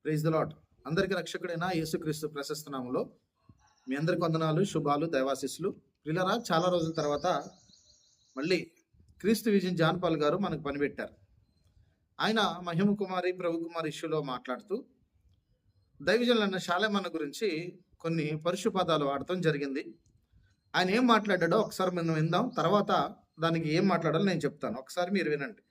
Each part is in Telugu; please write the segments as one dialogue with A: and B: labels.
A: Praise the lord. అందరికీ రక్షకుడైన యేసుక్రీస్తు ప్రశస్త నామములో మీ అందరికి వందనాలు, శుభాలు, దైవాశీస్సులు. పిల్లరా, చాలా రోజుల తర్వాత మళ్ళీ క్రీస్తు విజన్ జాన్ పాల్ గారు మనకు పనిపెట్టారు. ఆయన మహిమ కుమారి, ప్రభు కుమారి ఇష్యూలో మాట్లాడుతూ దైవజనులు అన్న శాలేమన్న గురించి కొన్ని పరుషు పదాలు వాడటం జరిగింది. ఆయన ఏం మాట్లాడాడో ఒకసారి మనం విందాం. తర్వాత దానికి ఏం మాట్లాడాలో నేను చెప్తాను. ఒకసారి మీరు వినండి.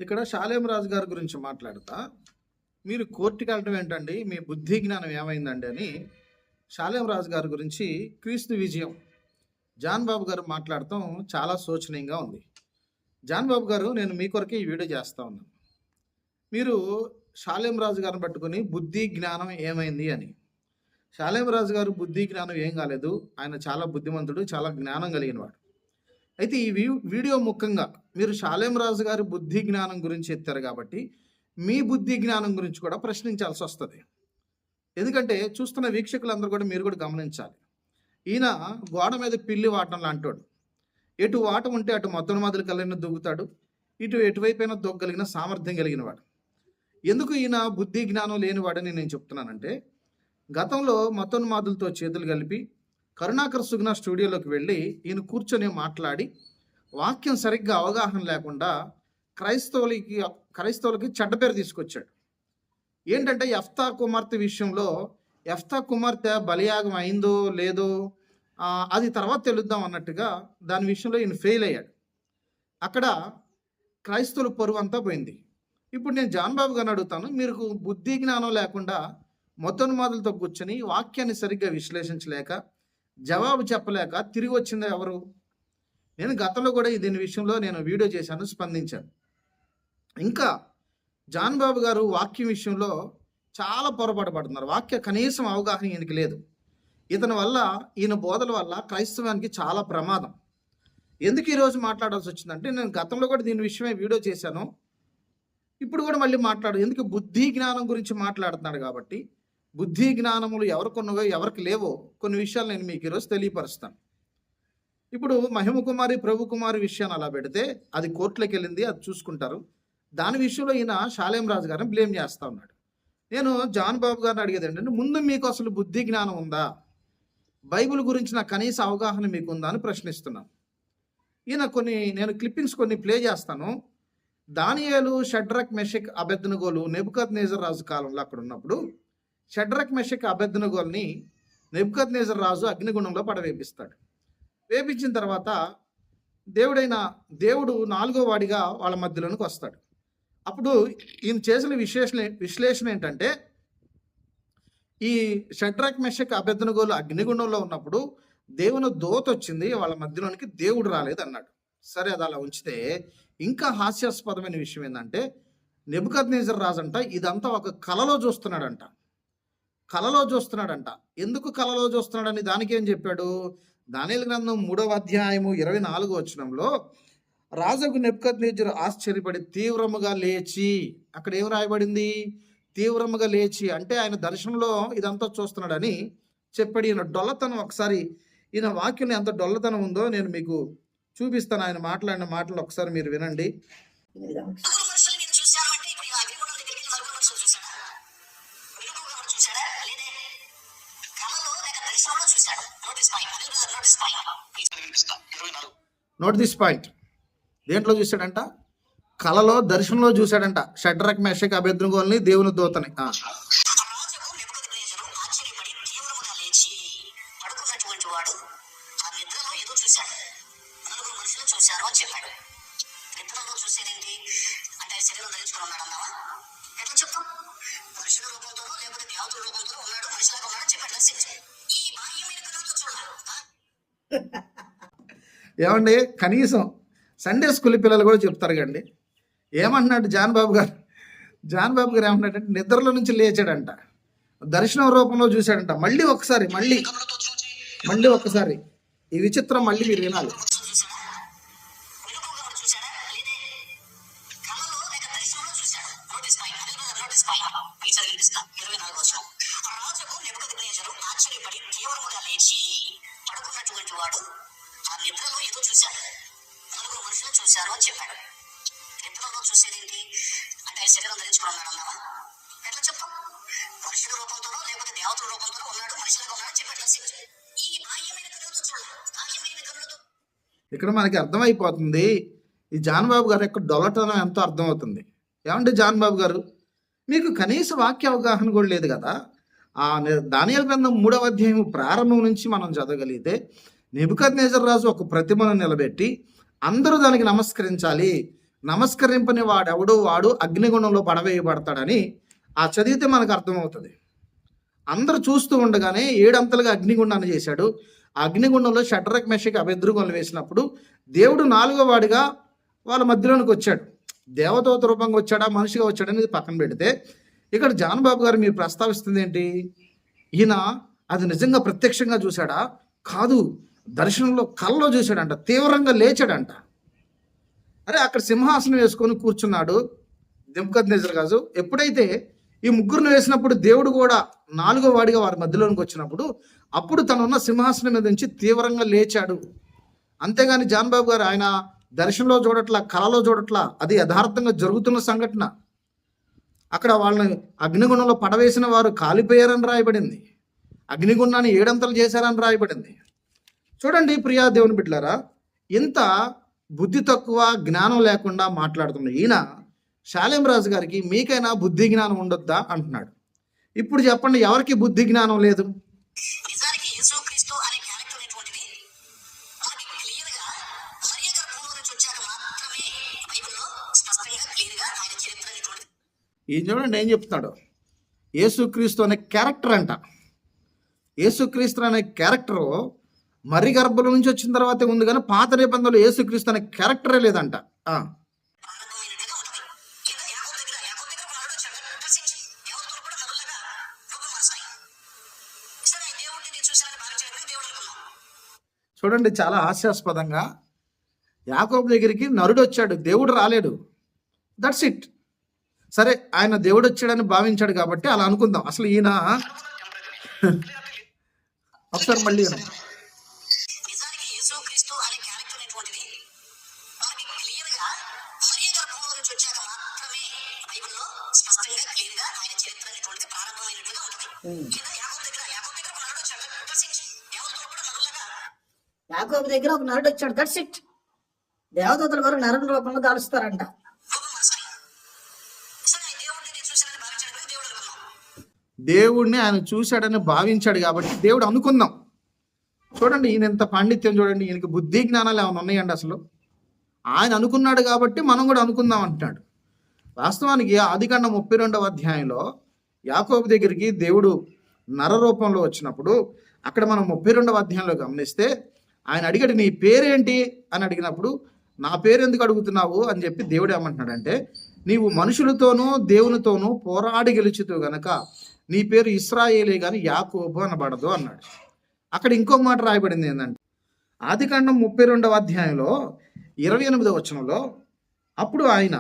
A: ఇక్కడ శాలేం రాజు గారి గురించి మాట్లాడుతా, మీరు కోర్టుకి వెళ్ళటం ఏంటండి, మీ బుద్ధి జ్ఞానం ఏమైందండి అని శాలేం రాజు గారి గురించి క్రీస్తు విజయం జాన్ బాబు గారు మాట్లాడటం చాలా శోచనీయంగా ఉంది. జాన్ బాబు గారు, నేను మీ కొరకే ఈ వీడియో చేస్తా ఉన్నాను. మీరు శాలేం రాజు గారిని పట్టుకుని బుద్ధి జ్ఞానం ఏమైంది అని. శాలేం రాజు గారు బుద్ధి జ్ఞానం ఏం కాలేదు. ఆయన చాలా బుద్ధిమంతుడు, చాలా జ్ఞానం కలిగిన వాడు. అయితే ఈ వీడియో ముఖ్యంగా మీరు శాలేం రాజు గారి బుద్ధి జ్ఞానం గురించి ఎత్తారు కాబట్టి మీ బుద్ధి జ్ఞానం గురించి కూడా ప్రశ్నించాల్సి వస్తుంది. ఎందుకంటే చూస్తున్న వీక్షకులందరూ కూడా మీరు కూడా గమనించాలి. ఈయన గోడ మీద పిల్లి వాటం లాంటోడు. ఎటు వాటం ఉంటే అటు మొత్తం మొదలు కలిగిన దూగుతాడు, ఎటువైపైనా దొగ్గలిగిన సామర్థ్యం కలిగిన వాడు. ఎందుకు ఈయన బుద్ధి జ్ఞానం లేనివాడని నేను చెప్తున్నానంటే, గతంలో మతోన్మాదులతో చేతులు కలిపి కరుణాకర్ సుగ్నా స్టూడియోలోకి వెళ్ళి ఈయన కూర్చొని మాట్లాడి వాక్యం సరిగ్గా అవగాహన లేకుండా క్రైస్తవులకి చెడ్డ పేరు తీసుకొచ్చాడు. ఏంటంటే యెఫ్తా కుమార్తె విషయంలో, యెఫ్తా కుమార్తె బలియాగం అయిందో లేదో అది తర్వాత తెలుద్దాం అన్నట్టుగా దాని విషయంలో ఈయన ఫెయిల్ అయ్యాడు. అక్కడ క్రైస్తవుల పరువు అంతా పోయింది. ఇప్పుడు నేను జాన్ బాబు గారిని అడుగుతాను, మీరు బుద్ధి జ్ఞానం లేకుండా మతోన్మాదులతో కూర్చొని వాక్యాన్ని సరిగ్గా విశ్లేషించలేక, జవాబు చెప్పలేక తిరిగి వచ్చింది ఎవరు? నేను గతంలో కూడా దీని విషయంలో నేను వీడియో చేశాను, స్పందించాను. ఇంకా జాన్ బాబు గారు వాక్యం విషయంలో చాలా పొరపాటు పడుతున్నారు. వాక్య కనీసం అవగాహన ఈయనకి లేదు. ఇతని వల్ల, ఈయన బోధల వల్ల క్రైస్తవానికి చాలా ప్రమాదం. ఎందుకు ఈరోజు మాట్లాడాల్సి వచ్చిందంటే, నేను గతంలో కూడా దీని విషయమే వీడియో చేశాను, ఇప్పుడు కూడా మళ్ళీ ఎందుకు బుద్ధి జ్ఞానం గురించి మాట్లాడుతున్నాడు కాబట్టి, బుద్ధి జ్ఞానములు ఎవరికొన్నవో ఎవరికి లేవో కొన్ని విషయాలు నేను మీకు ఈరోజు తెలియపరుస్తాను. ఇప్పుడు మహిమ కుమారి, ప్రభు కుమారి విషయాన్ని అలా పెడితే అది కోర్టులోకి వెళ్ళింది, అది చూసుకుంటారు. దాని విషయంలో ఈయన శాలేం రాజు గారిని బ్లేమ్ చేస్తూ ఉన్నాడు. నేను జాన్ బాబు గారిని అడిగేది ఏంటంటే, ముందు మీకు అసలు బుద్ధి జ్ఞానం ఉందా? బైబిల్ గురించి నా కనీస అవగాహన మీకు ఉందా అని ప్రశ్నిస్తున్నాను. ఈయన నేను క్లిప్పింగ్స్ కొన్ని ప్లే చేస్తాను. దానియేలు, షడ్రక్, మెషక్, అబెద్నెగోలు నెబుకద్నెజర్ రాజు కాలంలో అక్కడ ఉన్నప్పుడు షడ్రక్, మెషక్, అబెద్నెగోల్ని నెబుకద్నెజర్ రాజు అగ్నిగుండంలో పడవేపిస్తాడు. వేపించిన తర్వాత దేవుడు 4వ వాడిగా వాళ్ళ మధ్యలోనికి వస్తాడు. అప్పుడు ఈయన చేసిన విశ్లేషణ ఏంటంటే, ఈ షడ్రక్, మెషక్, అబెద్నెగోలు అగ్నిగుండంలో ఉన్నప్పుడు దేవుని దూత వచ్చింది, వాళ్ళ మధ్యలోనికి దేవుడు రాలేదు అన్నాడు. సరే, అది అలా ఉంచితే ఇంకా హాస్యాస్పదమైన విషయం ఏంటంటే, నెబుకద్నెజర్ రాజు అంట ఇదంతా ఒక కలలో చూస్తున్నాడంట. ఎందుకు కలలో చూస్తున్నాడని దానికి ఏం చెప్పాడు? దానియేలు గ్రంథం 3వ అధ్యాయము 24వ వచనంలో, రాజుకు నెబుకద్నెజరు ఆశ్చర్యపడి తీవ్రముగా లేచి, అక్కడ ఏం రాయబడింది? తీవ్రముగా లేచి అంటే ఆయన దర్శనంలో ఇదంతా చూస్తున్నాడని చెప్పాడు. ఈయన డొల్లతనం, ఒకసారి ఈయన వాక్యం ఎంత డొల్లతనం ఉందో నేను మీకు చూపిస్తాను. ఆయన మాట్లాడిన మాటలు ఒకసారి మీరు వినండి. Note this point. దేంట్లో చూశాడంట? కలలో, దర్శనంలో చూశాడంట. షడ్రక్, మెషక్, అబెద్నెగోల్ని, దేవుని దూతని. ఏమండి, కనీసం సండే స్కూల్ పిల్లలు కూడా చెప్తారు కండి. ఏమంటున్నాడు జాన్ బాబు గారు ఏమంటున్నాడంటే, నిద్రలో నుంచి లేచాడంట, దర్శనం రూపంలో చూశాడంట. మళ్ళీ ఒకసారి ఈ విచిత్రం మళ్ళీ మీరు వినాలి.
B: చూశాను, 4 మనుషులు చూశాను అని చెప్పాడు. ఎప్పుడో చూసేదేంటి అంటే ఆయన శరీరం ధరించుకుని ఉన్నాడు అన్నావా? ఎట్లా చెప్పు? మనుషుల రూపంతోనో లేకపోతే దేవతల రూపంతోనో ఉన్నాడు, మనుషులుగా ఉన్నాడు చెప్పాడు. ఈ బాహ్యమైన కన్నులతో చూడాలి, బాహ్యమైన కన్నులతో.
A: ఇక్కడ మనకి అర్థమైపోతుంది ఈ జాన్ బాబు గారు యొక్క డొలటనం ఎంతో అర్థమవుతుంది. ఏమంటే జాన్ బాబు గారు, మీకు కనీస వాక్య అవగాహన కూడా లేదు కదా. దానియేలు గ్రంథం 3వ అధ్యాయం ప్రారంభం నుంచి మనం చదవగలిగితే నెబుకద్నెజర్ రాజు ఒక ప్రతిమను నిలబెట్టి అందరూ దానికి నమస్కరించాలి, నమస్కరింపని వాడెవడో వాడు అగ్నిగుండంలో పడవేయబడతాడని చదివితే మనకు అర్థమవుతుంది. అందరూ చూస్తూ ఉండగానే 7 అంతలుగా అగ్నిగుండాన్ని చేశాడు. ఆ అగ్నిగుండంలో షడ్రక్ మెషక్ అబెద్నెగోలను వేసినప్పుడు దేవుడు 4వ వాడిగా వాళ్ళ మధ్యలోనికి వచ్చాడు. దేవదూత రూపంగా వచ్చాడా మనిషిగా వచ్చాడని పక్కన పెడితే ఇక్కడ జాన్ బాబు గారు మీరు ప్రస్తావిస్తుంది ఏంటి? ఈయన అది నిజంగా ప్రత్యక్షంగా చూశాడా? కాదు, దర్శనంలో కల్లో చూశాడంట, తీవ్రంగా లేచాడంట. అరే అక్కడ సింహాసనం వేసుకొని కూర్చున్నాడు నెబుకద్నెజర్ రాజు. ఎప్పుడైతే ఈ ముగ్గురును వేసినప్పుడు దేవుడు కూడా 4వ వాడిగా వారి మధ్యలోనికి వచ్చినప్పుడు అప్పుడు తనున్న సింహాసనం మీద నుంచి తీవ్రంగా లేచాడు. అంతేగాని జాన్ బాబు గారు ఆయన దర్శనంలో చూడట్లా, కళలో చూడట్లా, అది యథార్థంగా జరుగుతున్న సంఘటన. అక్కడ వాళ్ళని అగ్నిగుండంలో పడవేసిన వారు కాలిపోయారని రాయబడింది, అగ్నిగుండాన్ని 7 అంతలు చేశారని రాయబడింది. చూడండి ప్రియా దేవుని బిడ్డలారా, ఇంత బుద్ధి తక్కువ జ్ఞానం లేకుండా మాట్లాడుతున్న ఈయన షాలేం రాజు గారికి మీకైనా బుద్ధి జ్ఞానం ఉండొద్దా అంటున్నాడు. ఇప్పుడు చెప్పండి, ఎవరికి బుద్ధి జ్ఞానం లేదు?
B: నిజానికి యేసుక్రీస్తు అనే క్యారెక్టర్ అనేటువంటిది మనకి క్లియర్గా మరియ గర్భంలో నుంచి వచ్చాక మాత్రమే బైబిల్లో స్పష్టంగా క్లియర్గా ఆయన చరిత్ర అనేటువంటిది.
A: ఈ చూడండి ఏం చెప్తున్నాడు, యేసుక్రీస్తు అనే క్యారెక్టర్ అంట. యేసుక్రీస్తు అనే క్యారెక్టరు మరి గర్భంలో నుంచి వచ్చిన తర్వాతే ఉంది, కానీ పాత నిబంధనలో యేసుక్రీస్తు అనే క్యారెక్టరే లేదంట. చూడండి చాలా హాస్యాస్పదంగా యాకోబు దగ్గరికి నరుడు వచ్చాడు, దేవుడు రాలేడు. That's it. సరే ఆయన దేవుడు వచ్చాడని భావించాడు కాబట్టి అలా అనుకుందాం. అసలు ఈయన ఒకసారి మళ్ళీ
C: యాకోబు దగ్గర ఒక నరుడు వచ్చాడు. That's it. దేవదూతల వారు నరుడు రూపంలో దాలుస్తారంట.
A: దేవుడిని ఆయన చూశాడని భావించాడు కాబట్టి దేవుడు అనుకుందాం. చూడండి ఈయన ఎంత పాండిత్యం చూడండి, ఈయనకి బుద్ధి జ్ఞానాలు ఏమైనా ఉన్నాయండి? అసలు ఆయన అనుకున్నాడు కాబట్టి మనం కూడా అనుకుందాం అంటున్నాడు. వాస్తవానికి ఆదికాండం 32వ అధ్యాయంలో యాకోబు దగ్గరికి దేవుడు నర రూపంలో వచ్చినప్పుడు అక్కడ మనం 32వ అధ్యాయంలో గమనిస్తే ఆయన అడిగాడు, నీ పేరేంటి అని అడిగినప్పుడు నా పేరు ఎందుకు అడుగుతున్నావు అని చెప్పి దేవుడు ఏమంటున్నాడంటే, నీవు మనుషులతోనూ దేవునితోనూ పోరాడి గెలుచుతూ గనక నీ పేరు ఇశ్రాయేలే కానీ యాకోబు అనబడదు అన్నాడు. అక్కడ ఇంకొక మాట రాయబడింది ఏంటంటే ఆదికాండం 32వ అధ్యాయంలో 28వ వచనంలో, అప్పుడు ఆయన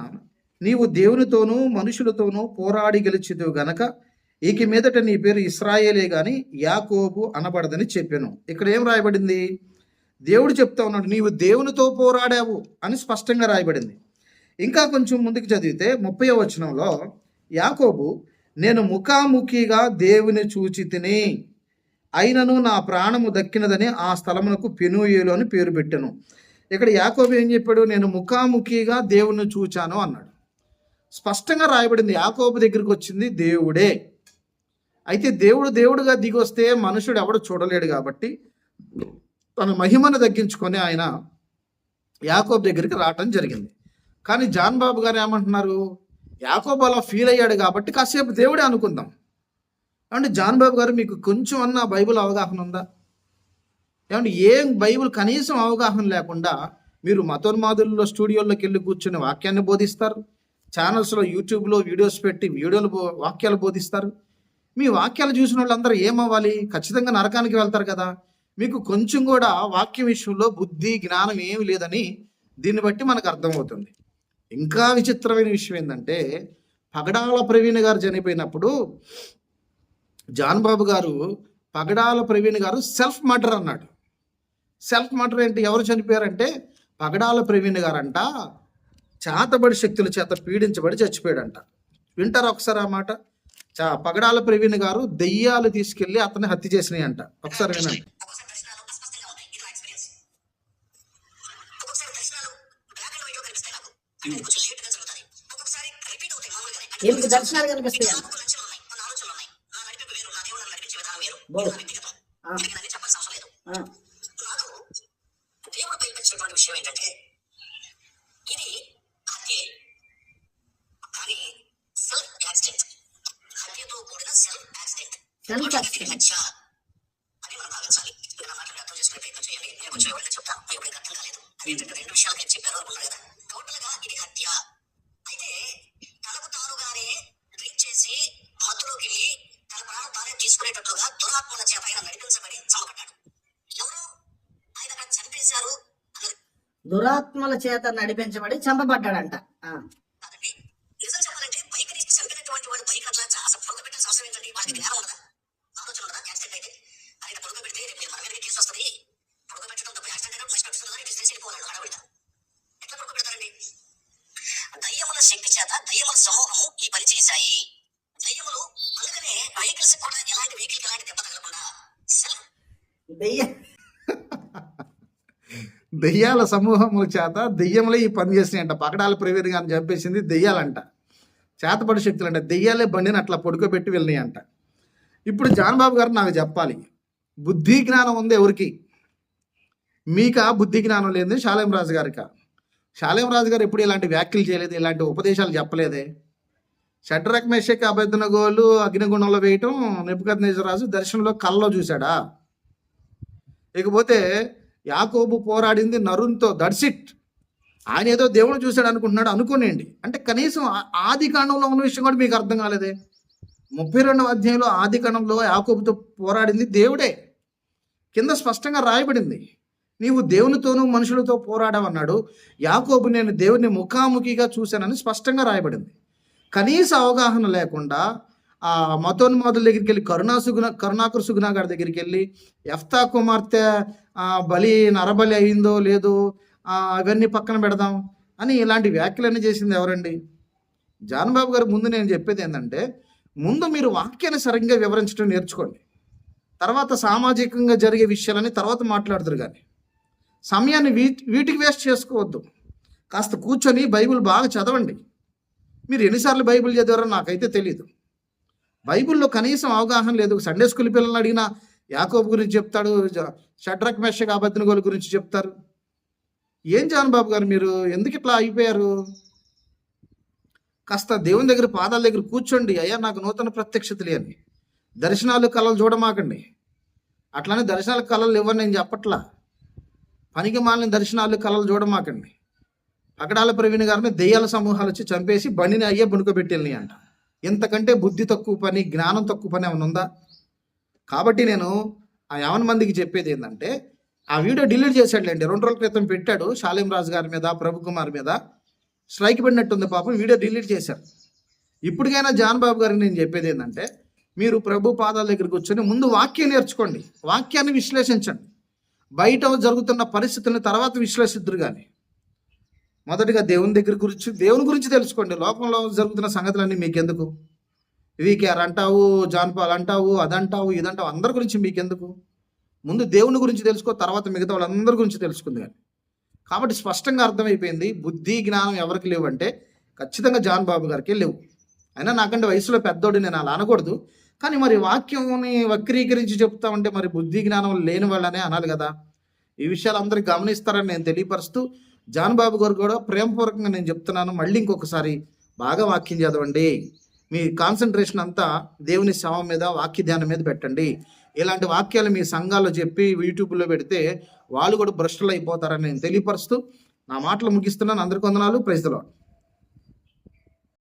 A: నీవు దేవునితోనూ మనుషులతోనూ పోరాడి గెలుచుతూ గనక ఇక మీదట నీ పేరు ఇశ్రాయేలే గాని యాకోబు అనబడదని చెప్పాను. ఇక్కడ ఏం రాయబడింది? దేవుడు చెప్తా ఉన్నాడు నీవు దేవునితో పోరాడావు అని స్పష్టంగా రాయబడింది. ఇంకా కొంచెం ముందుకు చదివితే 30వ వచనంలో యాకోబు నేను ముఖాముఖిగా దేవుని చూచి తిని అయినను నా ప్రాణము దక్కినదని ఆ స్థలమునకు పెనూయేలు అని పేరు పెట్టాను. ఇక్కడ యాకోబు ఏం చెప్పాడు? నేను ముఖాముఖిగా దేవుని చూచాను అన్నాడు. స్పష్టంగా రాయబడింది యాకోబు దగ్గరికి వచ్చింది దేవుడే. అయితే దేవుడుగా దిగొస్తే మనుషుడు ఎవడు చూడలేడు కాబట్టి తన మహిమను తగ్గించుకొని ఆయన యాకోబు దగ్గరికి రావటం జరిగింది. కానీ జాన్ బాబు గారు ఏమంటున్నారు? యాకోబు అలా ఫీల్ అయ్యాడు కాబట్టి కాసేపు దేవుడే అనుకుందాం. ఏమంటే జాన్ బాబు గారు మీకు కొంచెం అన్న బైబిల్ అవగాహన ఉందా? ఏమంటే ఏం బైబిల్ కనీసం అవగాహన లేకుండా మీరు మతోన్మాదుల్లో స్టూడియోల్లోకి వెళ్ళి కూర్చొని వాక్యాన్ని బోధిస్తారు, ఛానల్స్లో యూట్యూబ్లో వీడియోస్ పెట్టి వాక్యాలు బోధిస్తారు. మీ వాక్యాలు చూసిన వాళ్ళందరూ ఏమవ్వాలి? ఖచ్చితంగా నరకానికి వెళ్తారు కదా. మీకు కొంచెం కూడా వాక్యం విషయంలో బుద్ధి జ్ఞానం ఏమి లేదని దీన్ని బట్టి మనకు అర్థమవుతుంది. ఇంకా విచిత్రమైన విషయం ఏంటంటే పగడాల ప్రవీణ్ గారు చనిపోయినప్పుడు జాన్ బాబు గారు పగడాల ప్రవీణ్ గారు సెల్ఫ్ మర్డర్ అన్నాడు. సెల్ఫ్ మర్డర్ ఏంటి? ఎవరు చనిపోయారంటే పగడాల ప్రవీణ్ గారంట చేతబడి శక్తుల చేత పీడించబడి చచ్చిపోయాడంట. వింటారా ఒకసారి ఆ మాట? పగడాల ప్రవీణ్ గారు దెయ్యాలు తీసుకెళ్లి అతన్ని హత్య చేసినాయి అంట. ఒకసారి వినండి.
B: ఒక్కొక్కసారి దర్శనాలు అస్పష్టంగా ఉంటాయి. ఇది నా ఎక్స్పీరియన్స్. ఒక్కొక్కసారి దర్శనాలు బ్లాక్ అండ్ వైట్ కనిపిస్తాయి నాకు. అంటే అది కొంచెం లేట్ గా జరుగుతాయి. ఒక్కొక్కసారి రిపీట్ అవుతాయి మామూలుగానే. అంటే
C: ఎందుకు దర్శనాలు కనిపిస్తాయి?
B: నాకు కొన్ని అంచనాలు ఉన్నాయి, కొన్ని ఆలోచనలు ఉన్నాయి. నా నడిపి వేరు, నా దేవుడు నన్ను నడిపించే విధానం వేరు.
C: బో.
B: ఇది నా వ్యక్తిగతం.
C: ఆ.
B: దీనికి నన్ను చెప్పాల్సిన అవసరం లేదు.
C: ఆ,
B: నాకు దేవుడు బయలుపెట్టినటువంటి విషయం ఏంటంటే ఇది హత్యే, కానీ సెల్ఫ్ యాక్సిడెంట్. హత్యతో కూడిన సెల్ఫ్ యాక్సిడెంట్.
C: Self accident.
B: హత్య అని మనం భావించాలి. నా మాటలు అర్థం చేసుకునే ప్రయత్నం చేయండి. నేను కొంచెం ఎవరైనా చెప్తాను, మీకు ఎప్పుడైతే అర్థం కాలేదు. అదేంటంటే రెండు విషయాలు నేను చెప్పాను అనుకున్నా కదా. టోటల్ గా ఇది హత్య. అయితే తనకు తానుగానే డ్రింక్ చేసి మత్తులోకి వెళ్ళి తన ప్రాణం తానే తీసుకునేటట్లుగా దురాత్మల చేత ఆయన నడిపించబడి చంపబడ్డాడు. ఎవరు ఆయన అక్కడ చంపేశారు అన్నది
C: దురాత్మల చేత నడిపించబడి చంపబడ్డాడంట. ఆ,
B: కాదండి. నిజం చెప్పాలంటే బైక్ ని చంపినటువంటి వాడు బైక్ అట్లా అసలు పొడుగు పెట్టాల్సిన అవసరం ఏంటండి? వాడికి జ్ఞానం ఉండదా? ఆలోచన ఉండదా? యాక్సిడెంట్ అయితే ఆయన పొడుగు పెడితే రేపు మీరు మన మీద కేసు వస్తుంది. పొడుగు పెట్టడం తప్ప యాక్సిడెంట్ అయినప్పుడు మనిషి నడుస్తుందా? ఇటు స్టేషన్ వెళ్ళిపోవాలి హడావిడిగా. ఎట్లా పొడుగు పెడతారండి? దయ్యముల శక్తి చేత దయ్యముల సమూహము ఈ పని చేశాయి. దయ్యములు అందుకనే వెహికల్స్ కూడా ఎలాంటి వెహికల్ ఎలాంటి దెబ్బ తగలకుండా సెల్ఫ్
C: దెయ్య
A: దెయ్యాల సమూహముల చేత దెయ్యములే ఈ పని చేసినాయంట. పగడాల ప్రవీణ్ గారిని చంపేసింది దెయ్యాలంట. చేతబడి శక్తులు అంటే దెయ్యాలే బండిని అట్లా పడుకోబెట్టి వెళ్ళినాయి అంట. ఇప్పుడు జాన్బాబు గారు నాకు చెప్పాలి, బుద్ధి జ్ఞానం ఉంది ఎవరికి? మీకా బుద్ధి జ్ఞానం లేదు శాలేం రాజు గారికా? శాలేం రాజు గారు ఎప్పుడు ఇలాంటి వ్యాఖ్యలు చేయలేదు, ఇలాంటి ఉపదేశాలు చెప్పలేదే. షడ్రక్ మెషక్ అబెద్నెగోలు అగ్నిగుణంలో వేయటం నెబుకద్నెజరు దర్శనంలో కల్లో చూశాడా? ఇకపోతే యాకోబు పోరాడింది నరునితో, దట్స్ ఇట్. ఆయన ఏదో దేవుడు చూశాడు అనుకుంటున్నాడు అనుకోనండి. అంటే కనీసం ఆది కాండంలో ఉన్న విషయం కూడా మీకు అర్థం కాలేదే. 32వ అధ్యాయంలో ఆది కాండంలో యాకోబుతో పోరాడింది దేవుడే. కింద స్పష్టంగా రాయబడింది, నీవు దేవునితోనూ మనుషులతో పోరాడమన్నాడు. యాకోబు నేను దేవుని ముఖాముఖిగా చూశానని స్పష్టంగా రాయబడింది. కనీస అవగాహన లేకుండా ఆ మతోన్మాదుల దగ్గరికి వెళ్ళి కరుణాకర్ సుగుణ గారి దగ్గరికి వెళ్ళి యెఫ్తా కుమార్తె బలి నరబలి అయిందో లేదో అవన్నీ పక్కన పెడదాం అని ఇలాంటి వ్యాఖ్యలన్నీ చేసింది ఎవరండి? జాన్బాబు గారు ముందు నేను చెప్పేది ఏంటంటే, ముందు మీరు వాక్యాన్ని సరిగ్గా వివరించడం నేర్చుకోండి. తర్వాత సామాజికంగా జరిగే విషయాలని తర్వాత మాట్లాడుతారు. కానీ సమయాన్ని వీటికి వేస్ట్ చేసుకోవద్దు. కాస్త కూర్చొని బైబిల్ బాగా చదవండి. మీరు ఎన్నిసార్లు బైబిల్ చదివారో నాకైతే తెలియదు. బైబిల్లో కనీసం అవగాహన లేదు. సండే స్కూల్ పిల్లల్ని అడిగినా యాకోబు గురించి చెప్తాడు, షడ్రక్ మెషక్ అబెద్నెగోల గురించి చెప్తారు. ఏం జాన్బాబు గారు మీరు ఎందుకు ఇట్లా అయిపోయారు? కాస్త దేవుని దగ్గర పాదాల దగ్గర కూర్చోండి. అయ్యా నాకు నూతన ప్రత్యక్షతలు అని. దర్శనాలు కళలు చూడమాకండి. అట్లానే దర్శనాలు కళలు ఇవ్వని నేను చెప్పట్లా. పనికి మాలిన దర్శనాలు కళలు చూడమాకండి. పగడాల ప్రవీణ్ గారిని దెయ్యాల సమూహాలు వచ్చి చంపేసి బండిని అయ్యే బుణుకోబెట్టి వెళ్ళినాయి అంట. ఇంతకంటే బుద్ధి తక్కువ పని, జ్ఞానం తక్కువ పని ఏమైనా ఉందా? కాబట్టి నేను ఆ 50 మందికి చెప్పేది ఏంటంటే, ఆ వీడియో డిలీట్ చేశాడులేండి. 2 రోజుల క్రితం పెట్టాడు శాలేం రాజు గారి మీద, ప్రభు కుమార్ మీద స్ట్రైక్ పడినట్టుంది పాపం, వీడియో డిలీట్ చేశారు. ఇప్పటికైనా జాన్బాబు గారికి నేను చెప్పేది ఏంటంటే, మీరు ప్రభు పాదాల దగ్గర కూర్చొని ముందు వాక్యం నేర్చుకోండి, వాక్యాన్ని విశ్లేషించండి. బయట జరుగుతున్న పరిస్థితులను తర్వాత విశ్లేషిద్దరు. కానీ మొదటిగా దేవుని గురించి తెలుసుకోండి. లోకంలో జరుగుతున్న సంగతులన్నీ మీకెందుకు? వీకేఆర్ అంటావు, జాన్పాల్ అంటావు, అదంటావు, ఇదంటావు, అందరి గురించి మీకెందుకు? ముందు దేవుని గురించి తెలుసుకో, తర్వాత మిగతా వాళ్ళందరి గురించి తెలుసుకుంది. కానీ కాబట్టి స్పష్టంగా అర్థమైపోయింది, బుద్ధి జ్ఞానం ఎవరికి లేవంటే ఖచ్చితంగా జాన్బాబు గారికి లేవు. అయినా నాకంటే వయసులో పెద్దోడు, నేను అలా అనకూడదు. కానీ మరి వాక్యంని వక్రీకరించి చెప్తా ఉంటే మరి బుద్ధి జ్ఞానం లేని వాళ్ళనే అనాలి కదా. ఈ విషయాలు అందరూ గమనిస్తారని నేను తెలియపరుస్తూ, జాన్బాబు గారు కూడా ప్రేమపూర్వకంగా నేను చెప్తున్నాను, మళ్ళీ ఇంకొకసారి బాగా వాక్యం చదవండి. మీ కాన్సన్ట్రేషన్ అంతా దేవుని సేవ మీద, వాక్య ధ్యానం మీద పెట్టండి. ఇలాంటి వాక్యాలు మీ సంఘాల్లో చెప్పి యూట్యూబ్లో పెడితే వాళ్ళు కూడా భ్రష్టులు అయిపోతారని నేను తెలియపరుస్తూ నా మాటలు ముగిస్తున్నాను. అందరికీ వందనాలు. Praise the lord.